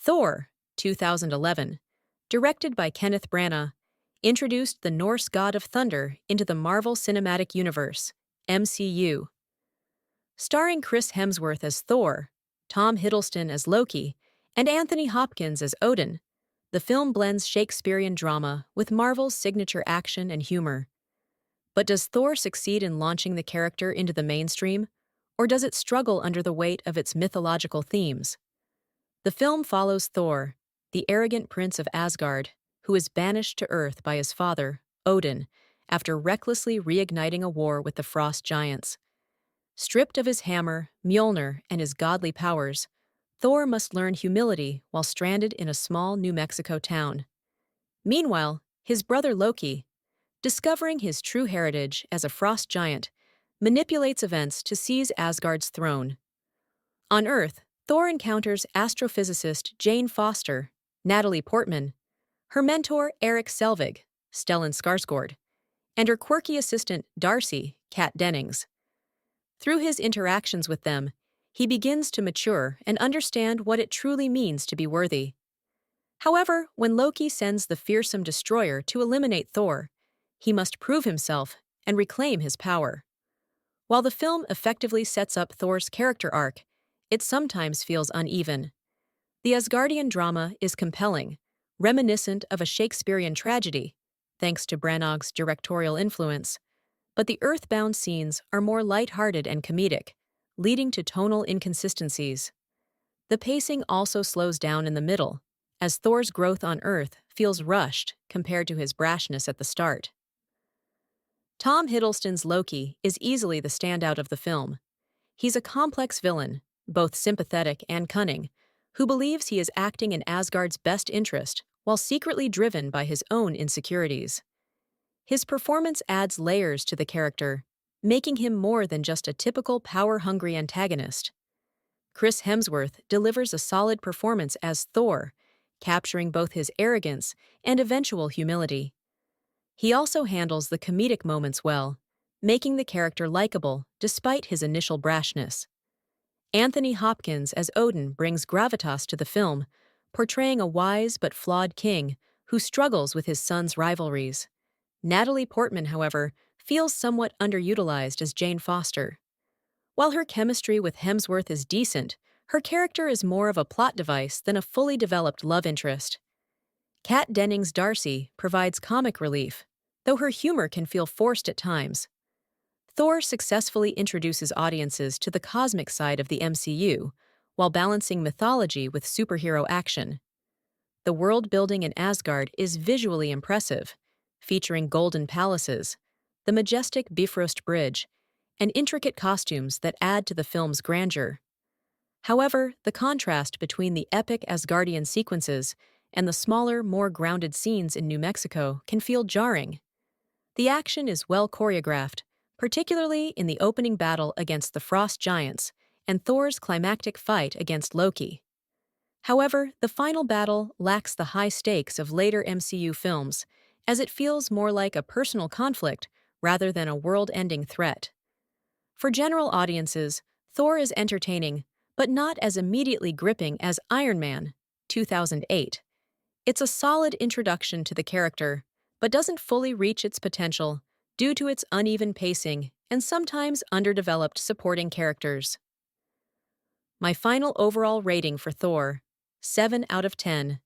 Thor, 2011, directed by Kenneth Branagh, introduced the Norse god of thunder into the Marvel Cinematic Universe, MCU. Starring Chris Hemsworth as Thor, Tom Hiddleston as Loki, and Anthony Hopkins as Odin, the film blends Shakespearean drama with Marvel's signature action and humor. But does Thor succeed in launching the character into the mainstream, or does it struggle under the weight of its mythological themes? The film follows Thor, the arrogant prince of Asgard, who is banished to Earth by his father, Odin, after recklessly reigniting a war with the frost giants. Stripped of his hammer, Mjolnir, and his godly powers, Thor must learn humility while stranded in a small New Mexico town. Meanwhile, his brother Loki, discovering his true heritage as a frost giant, manipulates events to seize Asgard's throne. On Earth, Thor encounters astrophysicist Jane Foster, Natalie Portman, her mentor Eric Selvig, Stellan Skarsgård, and her quirky assistant Darcy, Kat Dennings. Through his interactions with them, he begins to mature and understand what it truly means to be worthy. However, when Loki sends the fearsome destroyer to eliminate Thor, he must prove himself and reclaim his power. While the film effectively sets up Thor's character arc, it sometimes feels uneven. The Asgardian drama is compelling, reminiscent of a Shakespearean tragedy, thanks to Branagh's directorial influence, but the earthbound scenes are more lighthearted and comedic, leading to tonal inconsistencies. The pacing also slows down in the middle, as Thor's growth on Earth feels rushed compared to his brashness at the start. Tom Hiddleston's Loki is easily the standout of the film. He's a complex villain, both sympathetic and cunning, who believes he is acting in Asgard's best interest while secretly driven by his own insecurities. His performance adds layers to the character, making him more than just a typical power-hungry antagonist. Chris Hemsworth delivers a solid performance as Thor, capturing both his arrogance and eventual humility. He also handles the comedic moments well, making the character likable despite his initial brashness. Anthony Hopkins as Odin brings gravitas to the film, portraying a wise but flawed king who struggles with his son's rivalries. Natalie Portman, however, feels somewhat underutilized as Jane Foster. While her chemistry with Hemsworth is decent, her character is more of a plot device than a fully developed love interest. Kat Dennings' Darcy provides comic relief, though her humor can feel forced at times. Thor successfully introduces audiences to the cosmic side of the MCU, while balancing mythology with superhero action. The world-building in Asgard is visually impressive, featuring golden palaces, the majestic Bifrost Bridge, and intricate costumes that add to the film's grandeur. However, the contrast between the epic Asgardian sequences and the smaller, more grounded scenes in New Mexico can feel jarring. The action is well choreographed, particularly in the opening battle against the Frost Giants and Thor's climactic fight against Loki. However, the final battle lacks the high stakes of later MCU films, as it feels more like a personal conflict rather than a world-ending threat. For general audiences, Thor is entertaining, but not as immediately gripping as Iron Man, 2008. It's a solid introduction to the character, but doesn't fully reach its potential due to its uneven pacing and sometimes underdeveloped supporting characters. My final overall rating for Thor, 7 out of 10.